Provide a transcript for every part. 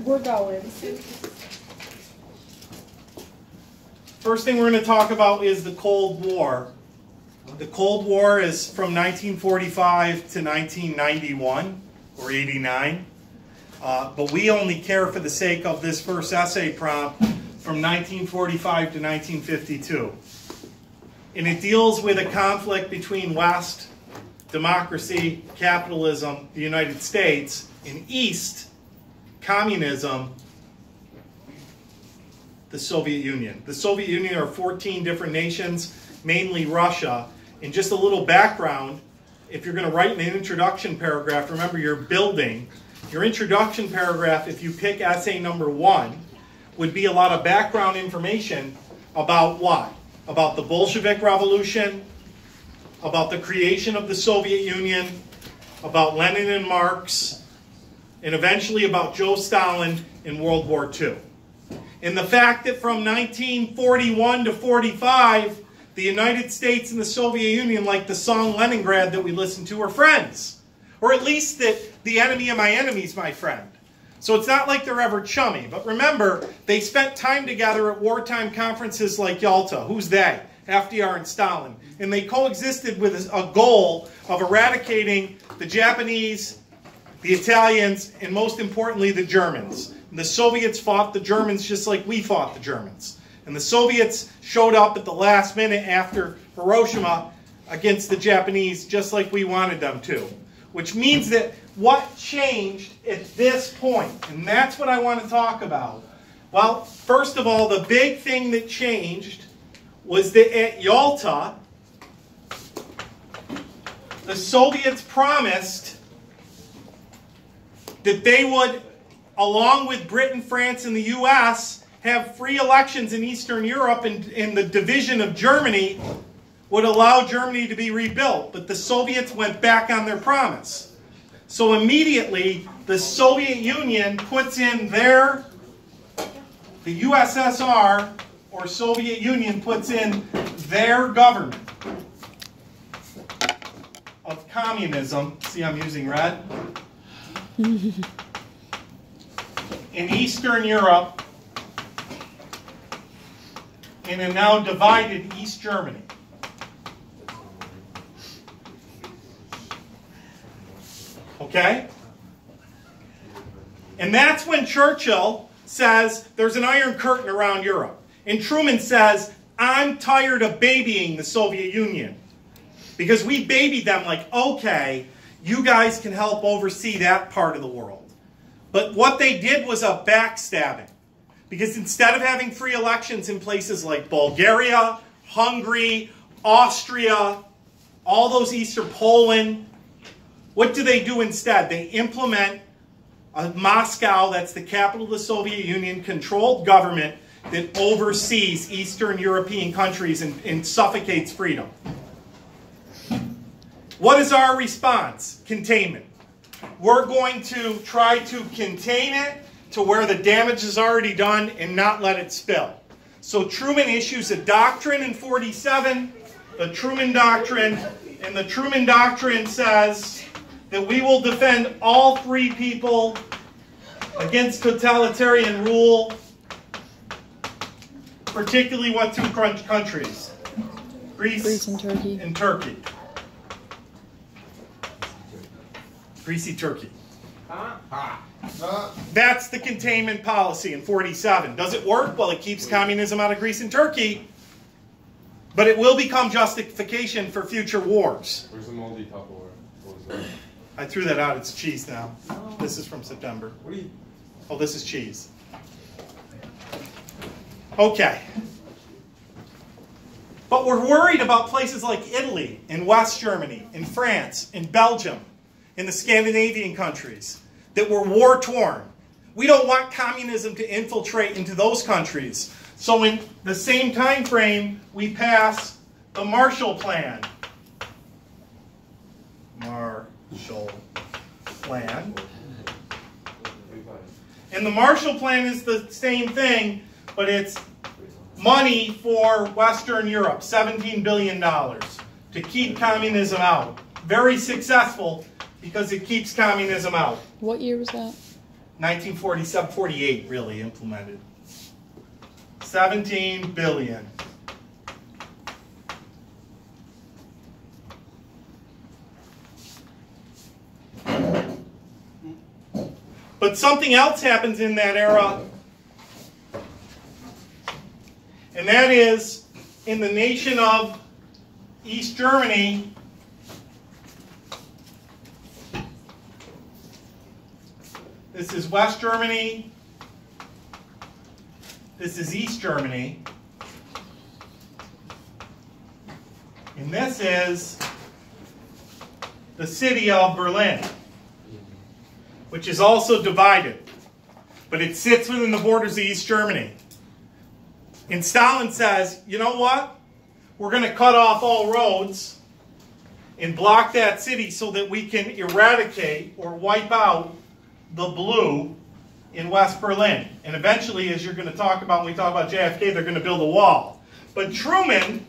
We're going. First thing we're going to talk about is the Cold War. The Cold War is from 1945 to 1991 or 89. But we only care for the sake of this first essay prompt from 1945 to 1952. And it deals with a conflict between West, democracy, capitalism, the United States, and East, communism, the Soviet Union. The Soviet Union are 14 different nations, mainly Russia. And just a little background, if you're going to write an introduction paragraph, remember you're building. Your introduction paragraph, if you pick essay number 1, would be a lot of background information about what? About the Bolshevik Revolution, about the creation of the Soviet Union, about Lenin and Marx, and eventually about Joe Stalin in World War II. And the fact that from 1941 to 45, the United States and the Soviet Union, like the song Leningrad that we listened to, are friends. Or at least that the enemy of my enemy is my friend. So it's not like they're ever chummy. But remember, they spent time together at wartime conferences like Yalta. Who's they? FDR and Stalin. And they coexisted with a goal of eradicating the Japanese, the Italians, and most importantly, the Germans. And the Soviets fought the Germans just like we fought the Germans. And the Soviets showed up at the last minute after Hiroshima against the Japanese just like we wanted them to. Which means that what changed at this point? And that's what I want to talk about. Well, first of all, the big thing that changed was that at Yalta, the Soviets promised that they would, along with Britain, France, and the US, have free elections in Eastern Europe, and the division of Germany would allow Germany to be rebuilt. But the Soviets went back on their promise. So immediately, the Soviet Union puts in the USSR, or Soviet Union, puts in their government of communism. See, I'm using red. In Eastern Europe, in a now divided East Germany. Okay? And that's when Churchill says there's an iron curtain around Europe. And Truman says, I'm tired of babying the Soviet Union. Because we babied them like, okay, you guys can help oversee that part of the world. But what they did was a backstabbing. Because instead of having free elections in places like Bulgaria, Hungary, Austria, all those Eastern Poland, what do they do instead? They implement a Moscow, that's the capital of the Soviet Union, controlled government that oversees Eastern European countries and suffocates freedom. What is our response? Containment. We're going to try to contain it to where the damage is already done and not let it spill. So Truman issues a doctrine in 47, the Truman Doctrine, and the Truman Doctrine says that we will defend all free people against totalitarian rule, particularly what two countries? Greece and Turkey. And Turkey. Greasy Turkey. That's the containment policy in 47. Does it work? Well, it keeps communism out of Greece and Turkey, but it will become justification for future wars. Where's the moldy Tupperware? What was that? I threw that out. It's cheese now. This is from September. What are you? Oh, this is cheese. Okay. But we're worried about places like Italy, and West Germany, and France, and Belgium, and the Scandinavian countries that were war-torn. We don't want communism to infiltrate into those countries. So in the same time frame, we pass the Marshall Plan. Marshall Plan. And the Marshall Plan is the same thing, but it's money for Western Europe, $17 billion, to keep communism out. Very successful because it keeps communism out. What year was that? 1947, 48 really implemented. 17 billion. But something else happens in that era, and that is in the nation of East Germany, this is West Germany, this is East Germany, and this is the city of Berlin, which is also divided, but it sits within the borders of East Germany. And Stalin says, you know what? We're going to cut off all roads and block that city so that we can eradicate or wipe out the blue in West Berlin. And eventually, as you're going to talk about when we talk about JFK, they're going to build a wall. But Truman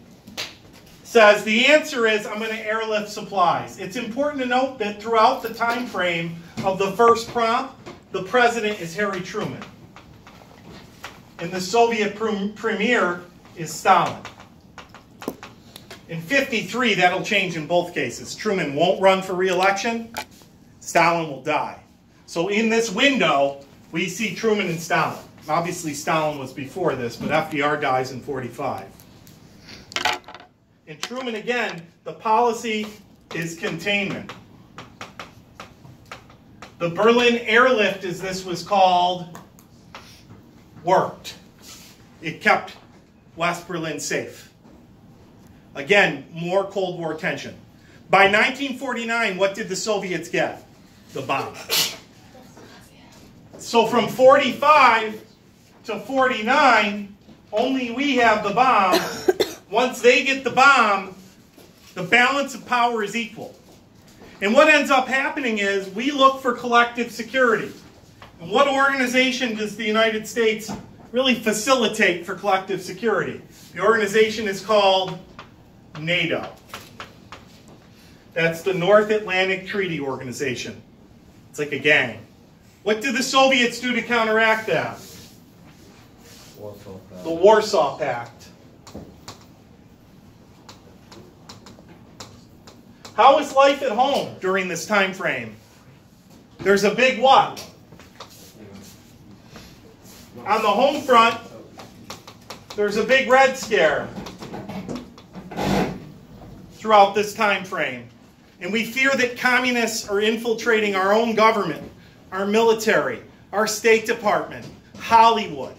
says the answer is, I'm going to airlift supplies. It's important to note that throughout the time frame of the first prompt, the president is Harry Truman. And the Soviet premier is Stalin. In 53, that'll change in both cases. Truman won't run for re-election. Stalin will die. So in this window, we see Truman and Stalin. Obviously, Stalin was before this, but FDR dies in 45. In Truman, again, the policy is containment. The Berlin airlift, as this was called, worked. It kept West Berlin safe. Again, more Cold War tension. By 1949, what did the Soviets get? The bomb. So from 45 to 49, only we have the bomb. Once they get the bomb, the balance of power is equal. And what ends up happening is we look for collective security. And what organization does the United States really facilitate for collective security? The organization is called NATO. That's the North Atlantic Treaty Organization. It's like a gang. What did the Soviets do to counteract that? Warsaw Pact. The Warsaw Pact. How is life at home during this time frame? There's a big what? On the home front, there's a big Red Scare throughout this time frame. And we fear that communists are infiltrating our own government, our military, our State Department, Hollywood.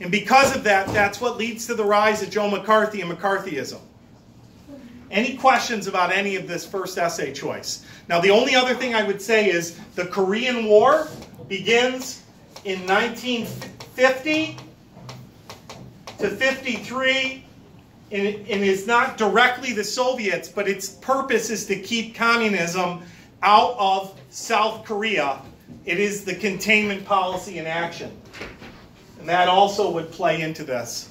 And because of that, that's what leads to the rise of Joe McCarthy and McCarthyism. Any questions about any of this first essay choice? Now, the only other thing I would say is the Korean War begins in 1950 to 53 and is not directly the Soviets, but its purpose is to keep communism out of South Korea. It is the containment policy in action. And that also would play into this.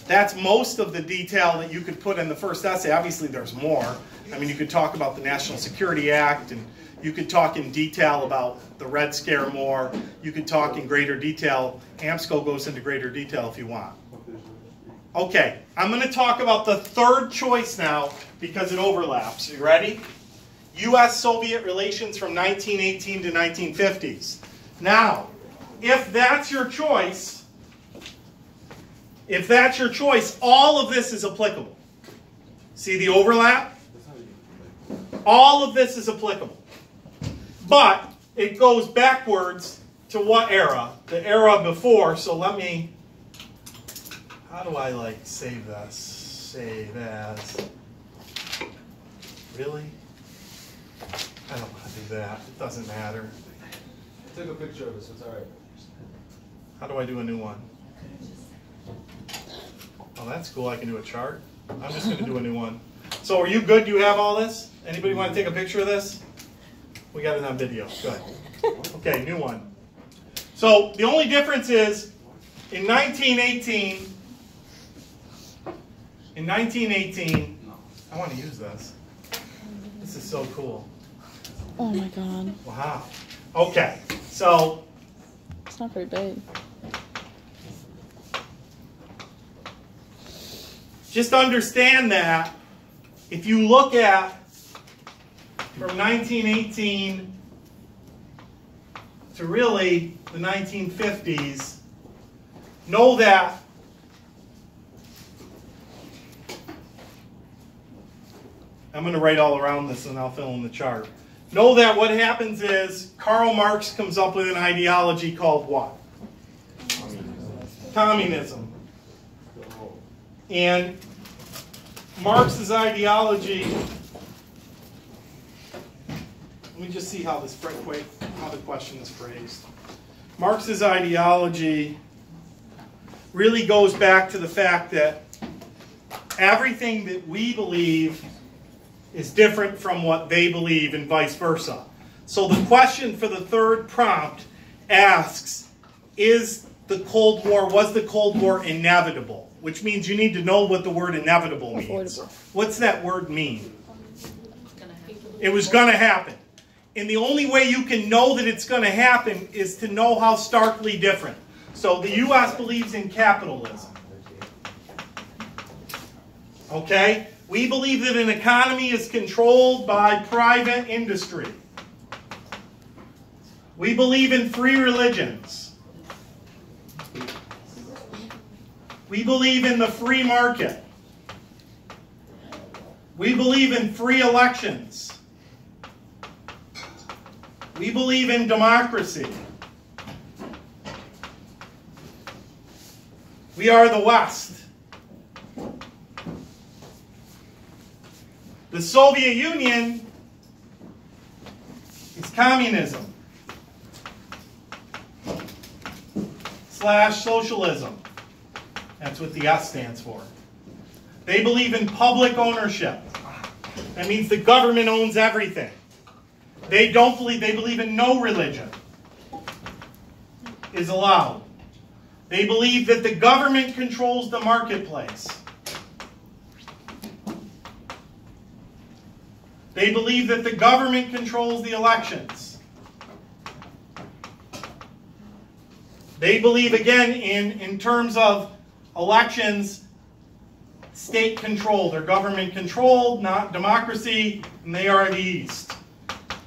That's most of the detail that you could put in the first essay. Obviously, there's more. I mean, you could talk about the National Security Act, and you could talk in detail about the Red Scare more. You could talk in greater detail. AMSCO goes into greater detail if you want. Okay, I'm going to talk about the third choice now because it overlaps. You ready? U.S.-Soviet relations from 1918 to 1950s. Now, if that's your choice, all of this is applicable. See the overlap? All of this is applicable. But it goes backwards to what era? The era before. So let me, how do I save this? Save as. Really? I don't want to do that. It doesn't matter. I took a picture of it, so it's all right. How do I do a new one? Oh, that's cool. I can do a chart. I'm just going to do a new one. So are you good? Do you have all this? Anybody want to take a picture of this? We got it on video. Good. Okay, new one. So the only difference is in 1918, I want to use this. This is so cool. Oh my god. Wow. Okay, so It's not very big. just understand that if you look at from 1918 to really the 1950s, know that I'm going to write all around this and I'll fill in the chart. Know that what happens is Karl Marx comes up with an ideology called what? Communism. And Marx's ideology, let me just see how this how the question is phrased. Marx's ideology really goes back to the fact that everything that we believe is different from what they believe and vice versa. So the question for the third prompt asks, was the Cold War inevitable? Which means you need to know what the word inevitable means. Avoidable. What's that word mean? It was going to happen. And the only way you can know that it's going to happen is to know how starkly different. So the U.S. believes in capitalism. Okay? We believe that an economy is controlled by private industry. We believe in free religions. We believe in the free market. We believe in free elections. We believe in democracy. We are the West. The Soviet Union is communism / socialism. That's what the S stands for. They believe in public ownership. That means the government owns everything. They believe in no religion is allowed. They believe that the government controls the marketplace. They believe that the government controls the elections. They believe, again, in terms of elections, state controlled or government controlled, not democracy, and they are the East.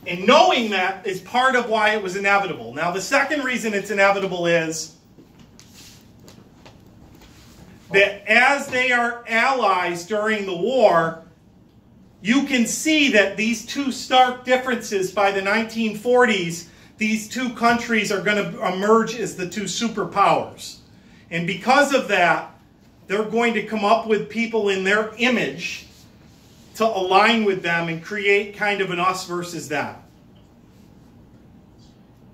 And knowing that is part of why it was inevitable. Now, the second reason it's inevitable is that as they are allies during the war, you can see that these two stark differences by the 1940s, these two countries are going to emerge as the two superpowers. And because of that, they're going to come up with people in their image to align with them and create kind of an us versus them.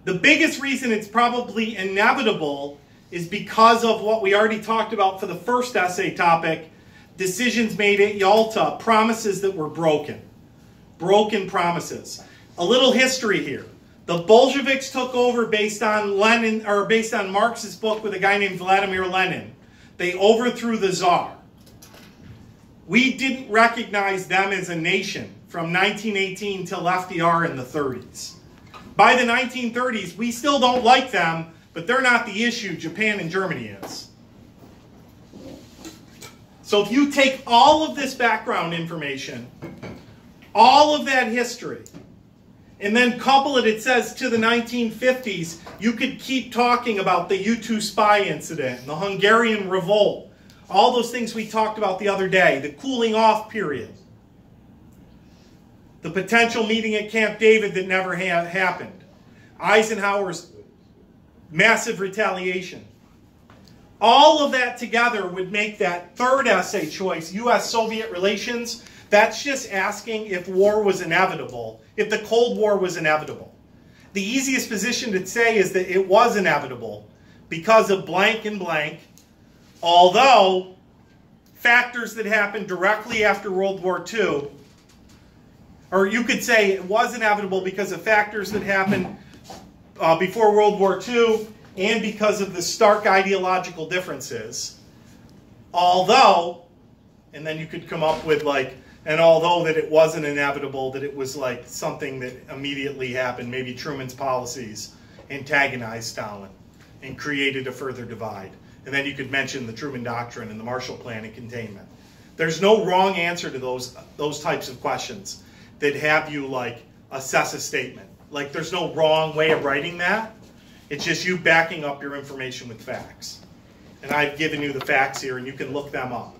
The biggest reason it's probably inevitable is because of what we already talked about for the first essay topic, decisions made at Yalta, promises that were broken. Broken promises. A little history here. The Bolsheviks took over based on Marx's book with a guy named Vladimir Lenin. They overthrew the Tsar. We didn't recognize them as a nation from 1918 till FDR in the 30s. By the 1930s, we still don't like them, but they're not the issue. Japan and Germany is. So if you take all of this background information, all of that history, and then couple it says, to the 1950s, you could keep talking about the U-2 spy incident, the Hungarian revolt, all those things we talked about the other day, the cooling off period, the potential meeting at Camp David that never happened, Eisenhower's massive retaliation. All of that together would make that third essay choice, U.S.-Soviet relations. That's just asking if war was inevitable, if the Cold War was inevitable. The easiest position to say is that it was inevitable because of blank and blank, although factors that happened directly after World War II, or you could say it was inevitable because of factors that happened before World War II and because of the stark ideological differences. Although, and then you could come up with like And although that it wasn't inevitable, that it was like something that immediately happened, maybe Truman's policies antagonized Stalin and created a further divide. And then you could mention the Truman Doctrine and the Marshall Plan and containment. There's no wrong answer to those types of questions that have you like assess a statement. Like there's no wrong way of writing that. It's just you backing up your information with facts. And I've given you the facts here and you can look them up.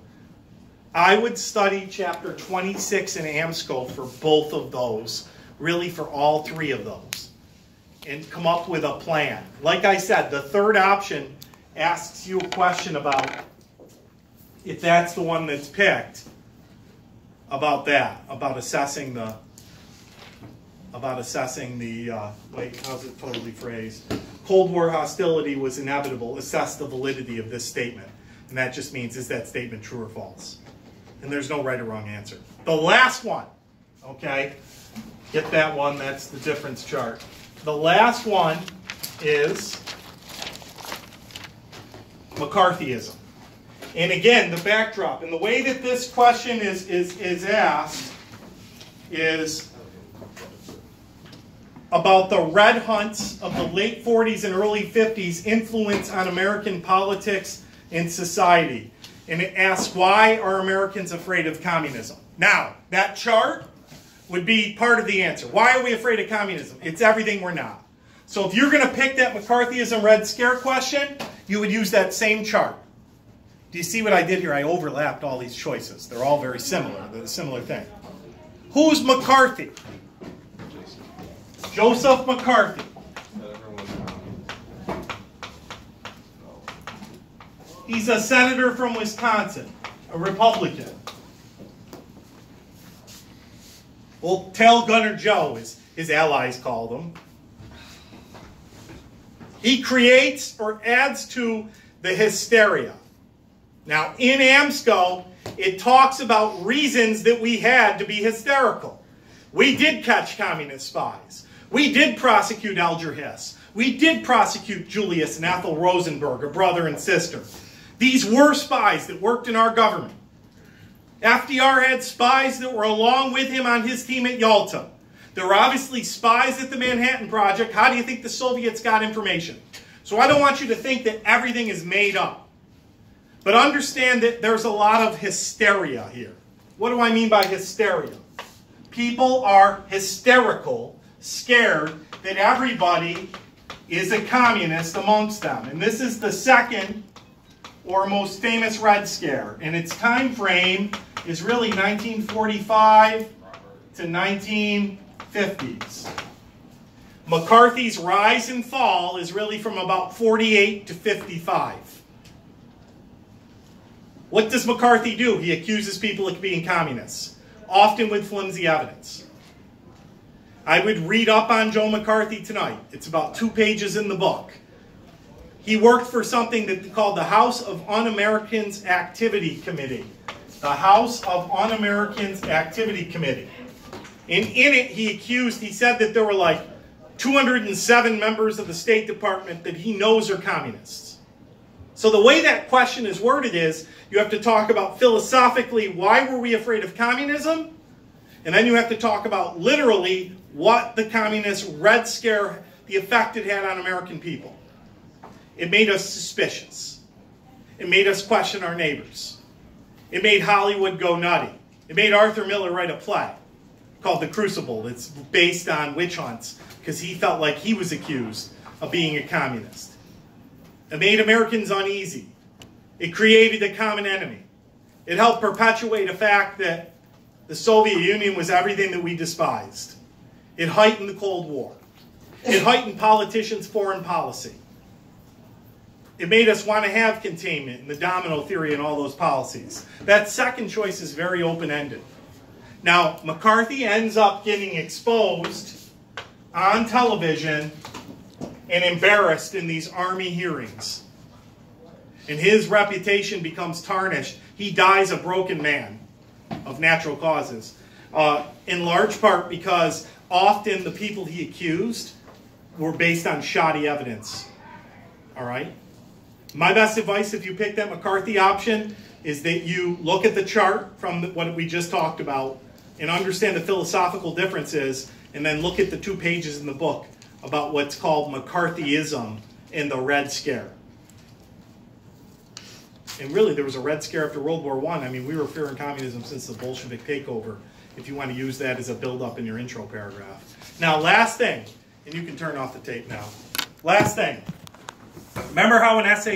I would study chapter 26 in AMSCO for both of those, really for all three of those, and come up with a plan. Like I said, the third option asks you a question about, if that's the one that's picked, about that, about assessing the, wait, how's it totally phrased? Cold War hostility was inevitable. Assess the validity of this statement. And that just means, is that statement true or false? And there's no right or wrong answer. The last one, okay? Get that one, that's the difference chart. The last one is McCarthyism. And again, the backdrop, and the way that this question is asked is about the red hunts of the late 40s and early 50s influence on American politics and society. And it asks, why are Americans afraid of communism? Now, that chart would be part of the answer. Why are we afraid of communism? It's everything we're not. So if you're going to pick that McCarthyism Red Scare question, you would use that same chart. Do you see what I did here? I overlapped all these choices. They're all very similar. They're a similar thing. Who's McCarthy? Joseph McCarthy. He's a senator from Wisconsin, a Republican. Well, Tail Gunner Joe, as his allies called him. He creates or adds to the hysteria. Now, in AMSCO, it talks about reasons that we had to be hysterical. We did catch communist spies. We did prosecute Alger Hiss. We did prosecute Julius and Ethel Rosenberg, a brother and sister. These were spies that worked in our government. FDR had spies that were along with him on his team at Yalta. There were obviously spies at the Manhattan Project. How do you think the Soviets got information? So I don't want you to think that everything is made up. But understand that there's a lot of hysteria here. What do I mean by hysteria? People are hysterical, scared that everybody is a communist amongst them. And this is the second or most famous Red Scare. And its time frame is really 1945 to 1950s. McCarthy's rise and fall is really from about 48 to 55. What does McCarthy do? He accuses people of being communists, often with flimsy evidence. I would read up on Joe McCarthy tonight. It's about 2 pages in the book. He worked for something that they called the House of Un-Americans Activity Committee. The House of Un-Americans Activity Committee. And in it, he said that there were like 207 members of the State Department that he knows are communists. So the way that question is worded is, you have to talk about philosophically, why were we afraid of communism? And then you have to talk about literally what the communist Red Scare, the effect it had on American people. It made us suspicious. It made us question our neighbors. It made Hollywood go nutty. It made Arthur Miller write a play called The Crucible. It's based on witch hunts because he felt like he was accused of being a communist. It made Americans uneasy. It created a common enemy. It helped perpetuate a fact that the Soviet Union was everything that we despised. It heightened the Cold War. It heightened politicians' foreign policy. It made us want to have containment and the domino theory and all those policies. That second choice is very open-ended. Now, McCarthy ends up getting exposed on television and embarrassed in these Army hearings. And his reputation becomes tarnished. He dies a broken man of natural causes. In large part because often the people he accused were based on shoddy evidence. All right? My best advice, if you pick that McCarthy option, is that you look at the chart from what we just talked about and understand the philosophical differences, and then look at the 2 pages in the book about what's called McCarthyism and the Red Scare. And really, there was a Red Scare after World War I. I mean, we were fearing communism since the Bolshevik takeover, if you want to use that as a build-up in your intro paragraph. Now, last thing, and you can turn off the tape now. Last thing. Remember how an essay